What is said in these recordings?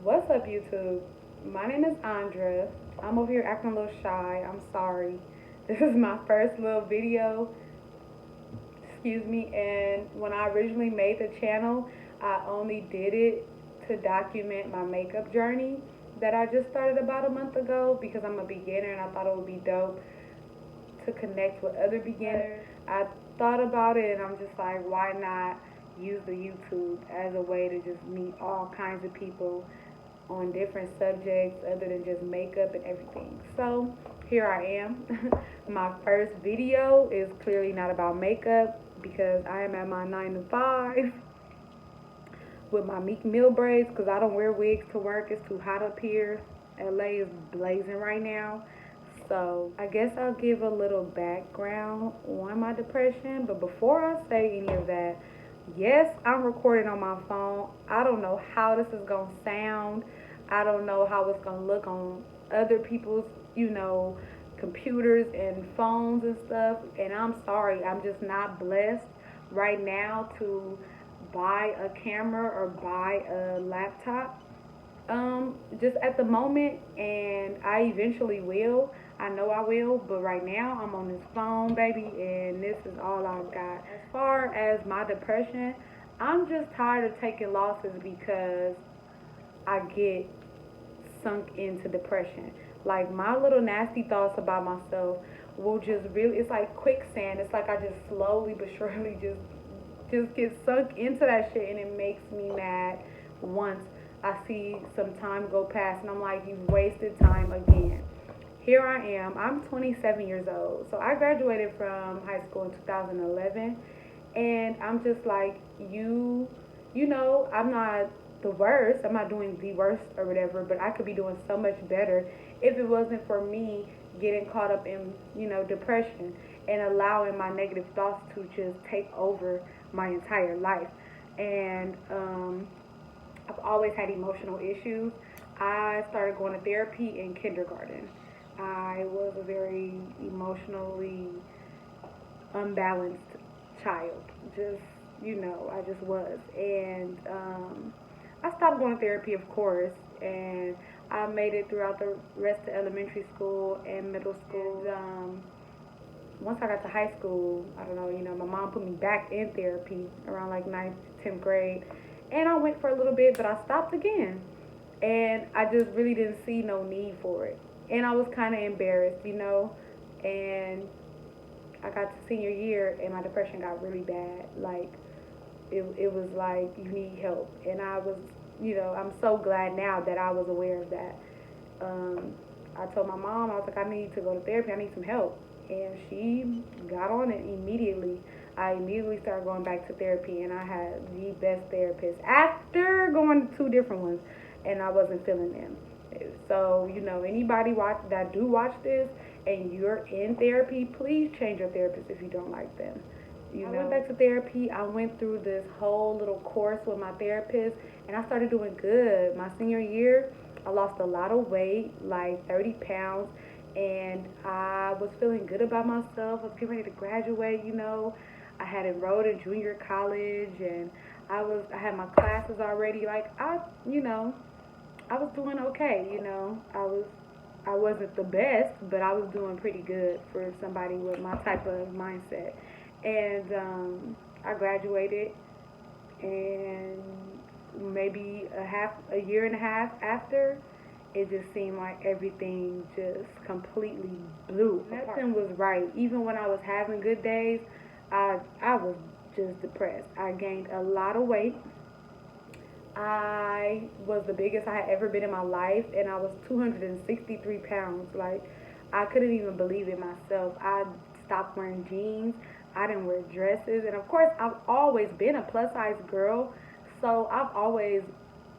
What's up, YouTube? My name is Andra. I'm over here acting a little shy. I'm sorry. This is my first little video, excuse me. And when I originally made the channel, I only did it to document my makeup journey that I just started about a month ago because I'm a beginner and I thought it would be dope to connect with other beginners. I thought about it and I'm just like, why not use the YouTube as a way to just meet all kinds of people on different subjects other than just makeup and everything. So here I am. My first video is clearly not about makeup because I am at my 9 to 5 with my Meek Mill braids because I don't wear wigs to work. It's too hot up here. LA is blazing right now. So I guess I'll give a little background on my depression. But before I say any of that, yes, I'm recording on my phone. I don't know how this is going to sound. I don't know how it's going to look on other people's, computers and phones and stuff. And I'm sorry, I'm just not blessed right now to buy a camera or buy a laptop. Just at the moment, and I eventually will. I know I will, but right now I'm on this phone, baby, and this is all I've got. As far as my depression, I'm just tired of taking losses because I get sunk into depression. Like my little nasty thoughts about myself will just really, it's like quicksand. It's like I just slowly but surely just get sunk into that shit, and it makes me mad once I see some time go past and I'm like, you've wasted time again. Here I am. I'm 27 years old. So I graduated from high school in 2011, and I'm just like, I'm not the worst. I'm not doing the worst or whatever, but I could be doing so much better if it wasn't for me getting caught up in, depression and allowing my negative thoughts to just take over my entire life. And I've always had emotional issues. I started going to therapy in kindergarten. I was a very emotionally unbalanced child. I just was. And I stopped going to therapy, of course, and I made it throughout the rest of elementary school and middle school. Once I got to high school, I don't know, my mom put me back in therapy around like ninth, 10th grade. And I went for a little bit, but I stopped again. And I just really didn't see no need for it. And I was kind of embarrassed, And I got to senior year and my depression got really bad. Like, it was like, you need help. And I was, I'm so glad now that I was aware of that. I told my mom, I was like, I need to go to therapy. I need some help. And she got on it immediately. I immediately started going back to therapy, and I had the best therapist after going to two different ones, and I wasn't feeling them. So, anybody that do watch this and you're in therapy, please change your therapist if you don't like them. I went back to therapy. I went through this whole little course with my therapist, and I started doing good. My senior year, I lost a lot of weight, like 30 pounds, and I was feeling good about myself. I was getting ready to graduate, I had enrolled in junior college, and I had my classes already. Like, I was doing okay, I wasn't the best, but I was doing pretty good for somebody with my type of mindset. And I graduated, and maybe a year and a half after, it just seemed like everything just completely blew apart. Nothing was right. Even when I was having good days, I was just depressed. I gained a lot of weight. I was the biggest I had ever been in my life, and I was 263 pounds. Like, I couldn't even believe it myself. I stopped wearing jeans. I didn't wear dresses. And of course, I've always been a plus size girl. So I've always,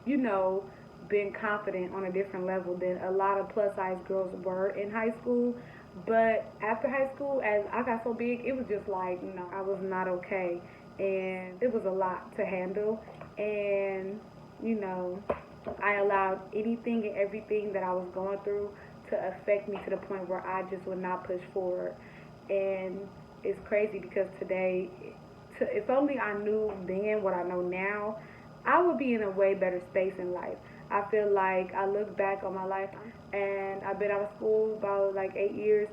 you know, been confident on a different level than a lot of plus size girls were in high school. But after high school, as I got so big, it was just like, no, I was not okay. And it was a lot to handle. And, you know, I allowed anything and everything that I was going through to affect me to the point where I just would not push forward. And it's crazy because today, if only I knew then what I know now, I would be in a way better space in life. I feel like I look back on my life, and I've been out of school about like 8 years.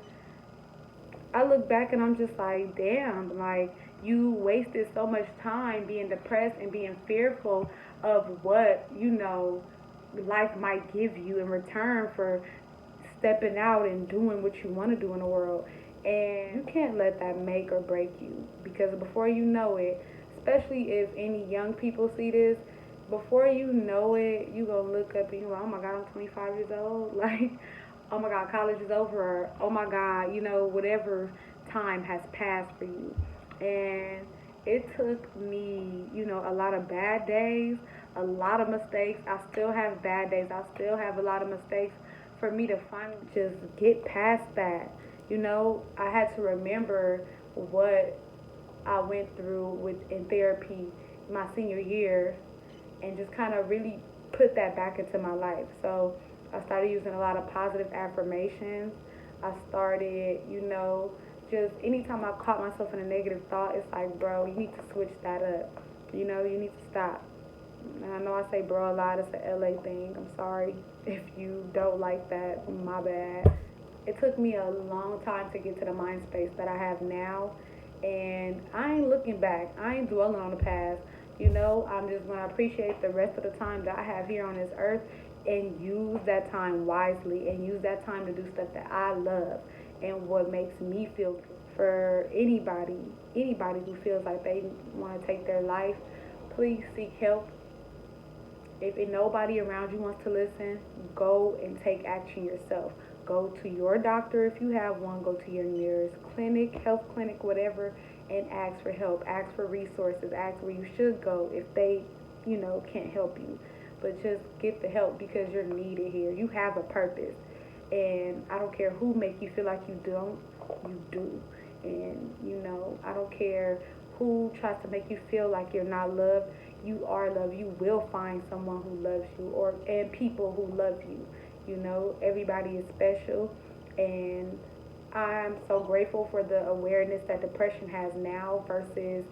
I look back and I'm just like, damn, like you wasted so much time being depressed and being fearful of what, life might give you in return for stepping out and doing what you want to do in the world. And you can't let that make or break you, because before you know it, especially if any young people see this, before you know it, you gonna look up and you're like, oh my God, I'm 25 years old. Like, oh my God, college is over. Or, oh my God, whatever time has passed for you. And it took me, a lot of bad days, a lot of mistakes. I still have bad days. I still have a lot of mistakes for me to finally just get past that. I had to remember what I went through in therapy my senior year, and just kind of really put that back into my life. So I started using a lot of positive affirmations. I started, just anytime I caught myself in a negative thought, it's like, bro, you need to switch that up. You need to stop. And I know I say bro a lot, it's an LA thing. I'm sorry if you don't like that, my bad. It took me a long time to get to the mind space that I have now. And I ain't looking back. I ain't dwelling on the past. I'm just going to appreciate the rest of the time that I have here on this earth, and use that time wisely, and use that time to do stuff that I love and what makes me feel good. For anybody who feels like they want to take their life, please seek help. If nobody around you wants to listen, go and take action yourself. Go to your doctor if you have one. Go to your nearest clinic, health clinic, whatever, and ask for help. Ask for resources. Ask where you should go if they, can't help you. But just get the help, because you're needed here. You have a purpose. And I don't care who make you feel like you don't, you do. And, I don't care who tries to make you feel like you're not loved. You are loved. You will find someone who loves you, and people who love you. Everybody is special, and I'm so grateful for the awareness that depression has now versus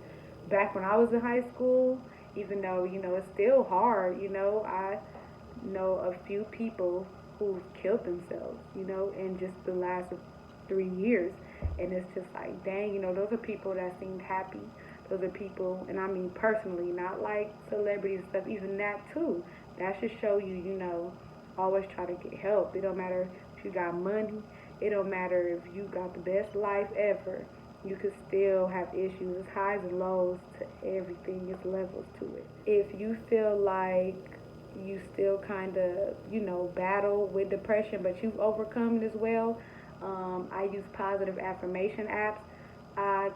back when I was in high school. Even though, it's still hard. I know a few people who've killed themselves, in just the last 3 years. And it's just like, dang, those are people that seemed happy. Those are people, and I mean personally, not like celebrities and stuff, even that too. That should show you, always try to get help. It don't matter if you got money. It don't matter if you got the best life ever. You could still have issues. It's highs and lows to everything. It's levels to it. If you feel like you still kind of, battle with depression, but you've overcome it as well, I use positive affirmation apps. I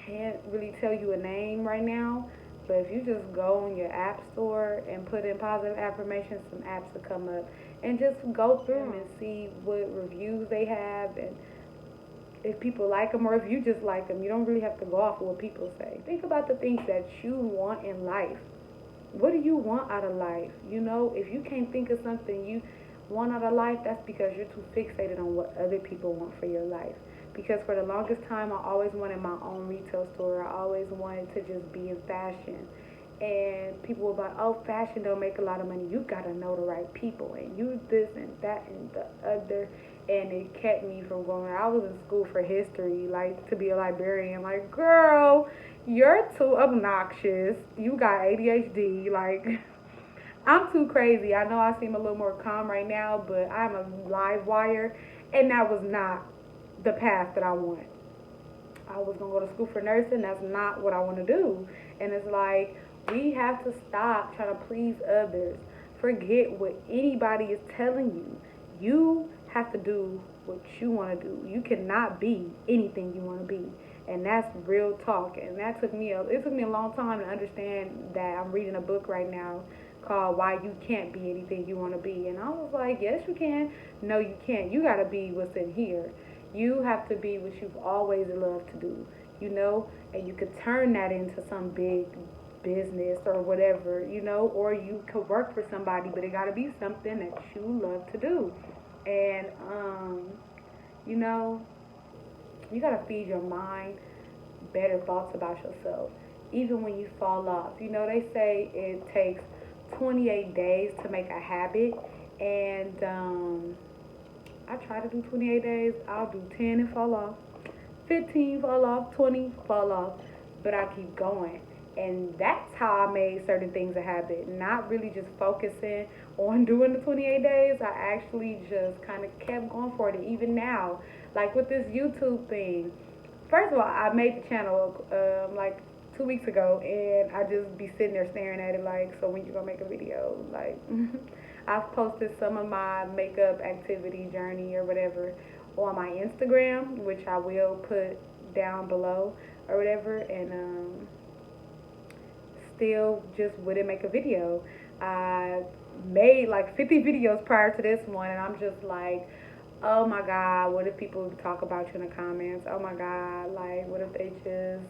can't really tell you a name right now, but if you just go on your app store and put in positive affirmations, some apps will come up, and just go through them and see what reviews they have, and if people like them, or if you just like them. You don't really have to go off of what people say. Think about the things that you want in life. What do you want out of life? If you can't think of something you want out of life, that's because you're too fixated on what other people want for your life. Because for the longest time, I always wanted my own retail store. I always wanted to just be in fashion. And people were like, oh, fashion don't make a lot of money. You got to know the right people, and you this and that and the other. And it kept me from going. I was in school for history, like, to be a librarian. Like, girl, you're too obnoxious. You got ADHD. Like, I'm too crazy. I know I seem a little more calm right now, but I'm a live wire, and that was not the path that I want. I was going to go to school for nursing. That's not what I want to do. And it's like, we have to stop trying to please others. Forget what anybody is telling you. You have to do what you want to do. You cannot be anything you want to be. And that's real talk. And it took me a long time to understand that. I'm reading a book right now called Why You Can't Be Anything You Want to Be. And I was like, yes, you can. No, you can't. You got to be what's in here. You have to be what you've always loved to do, and you could turn that into some big business or whatever, or you could work for somebody, but it got to be something that you love to do. And, you got to feed your mind better thoughts about yourself, even when you fall off. They say it takes 28 days to make a habit, and I try to do 28 days. I'll do 10 and fall off, 15 fall off, 20 fall off, but I keep going. And that's how I made certain things a habit. Not really just focusing on doing the 28 days. I actually just kind of kept going for it. Even now, like with this YouTube thing. First of all, I made the channel like 2 weeks ago, and I just be sitting there staring at it like, so when you gonna make a video? Like, I've posted some of my makeup activity journey or whatever on my Instagram, which I will put down below or whatever, and still just wouldn't make a video. I made like 50 videos prior to this one, and I'm just like, oh my God, what if people talk about you in the comments? Oh my God, like, what if they just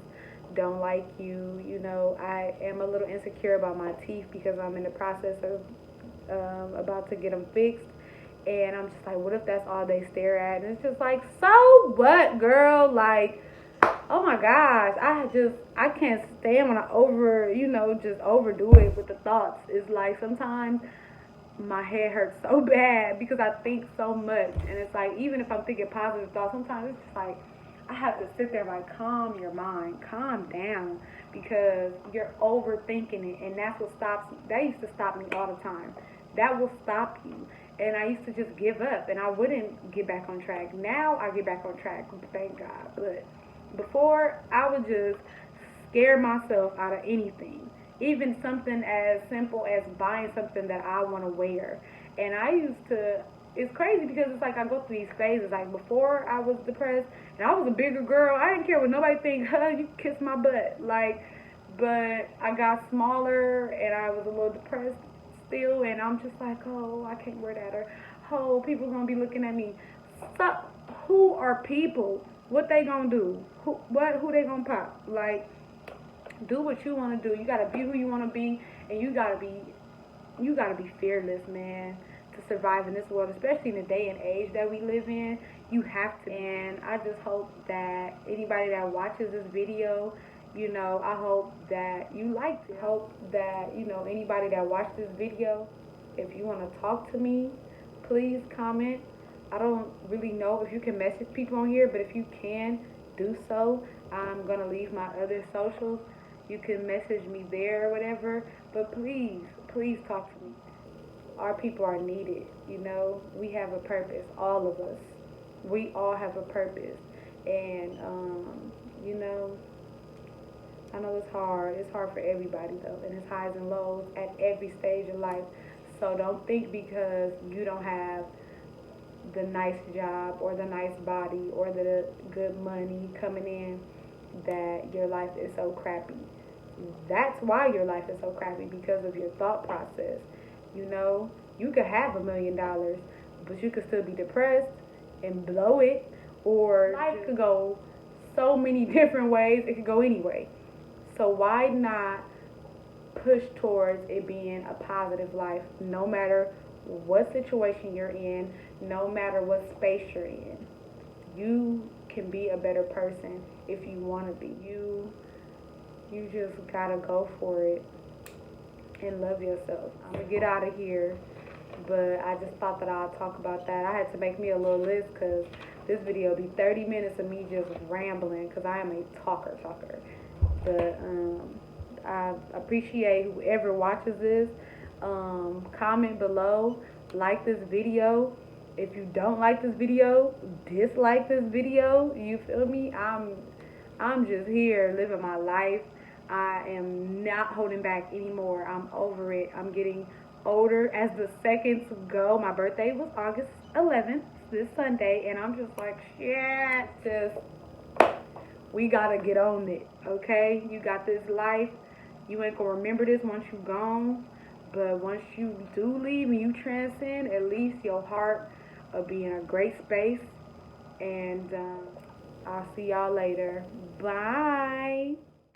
don't like you? You know, I am a little insecure about my teeth because I'm in the process of about to get them fixed. And I'm just like, what if that's all they stare at? And it's just like, so what, girl? Like, oh my gosh, I can't stand when I just overdo it with the thoughts. It's like sometimes my head hurts so bad because I think so much. And it's like, even if I'm thinking positive thoughts, sometimes it's just like, I have to sit there like, calm your mind, calm down, because you're overthinking it, and that's what stops me. That used to stop me all the time. That will stop you. And I used to just give up, and I wouldn't get back on track. Now I get back on track, thank God. But before, I would just scare myself out of anything. Even something as simple as buying something that I want to wear. And I used to, it's crazy because it's like I go through these phases. Like before I was depressed and I was a bigger girl, I didn't care what nobody think, you kiss my butt. Like, but I got smaller and I was a little depressed still, and I'm just like, oh, I can't wear that, or oh, people gonna be looking at me. So, who are people? What they gonna do? Who they gonna pop? Like, do what you want to do. You gotta be who you want to be, and you gotta be fearless, man, to survive in this world, especially in the day and age that we live in. You have to. And I just hope that anybody that watches this video, I hope that you liked it. Hope that, anybody that watched this video, if you want to talk to me, please comment. I don't really know if you can message people on here, but if you can, do so. I'm going to leave my other socials. You can message me there or whatever, but please, please talk to me. Our people are needed, We have a purpose, all of us. We all have a purpose, and, I know it's hard. It's hard for everybody, though, and it's highs and lows at every stage of life. So don't think because you don't have the nice job or the nice body or the good money coming in that your life is so crappy. That's why your life is so crappy, because of your thought process. You could have $1 million, but you could still be depressed and blow it, or life could go so many different ways. It could go anyway. So why not push towards it being a positive life, no matter what situation you're in, no matter what space you're in? You can be a better person if you want to be. You just gotta go for it and love yourself. I'm gonna get out of here, but I just thought that I'll talk about that. I had to make me a little list because this video will be 30 minutes of me just rambling, because I am a talker. But I appreciate whoever watches this. Comment below, like this video. If you don't like this video, dislike this video. You feel me? I'm just here living my life. I am not holding back anymore. I'm over it. I'm getting older as the seconds go. My birthday was August 11th, this Sunday, and I'm just like, shit, we gotta get on it, okay? You got this life. You ain't gonna remember this once you gone, but once you do leave and you transcend, at least your heart will be in a great space. And I'll see y'all later. Bye.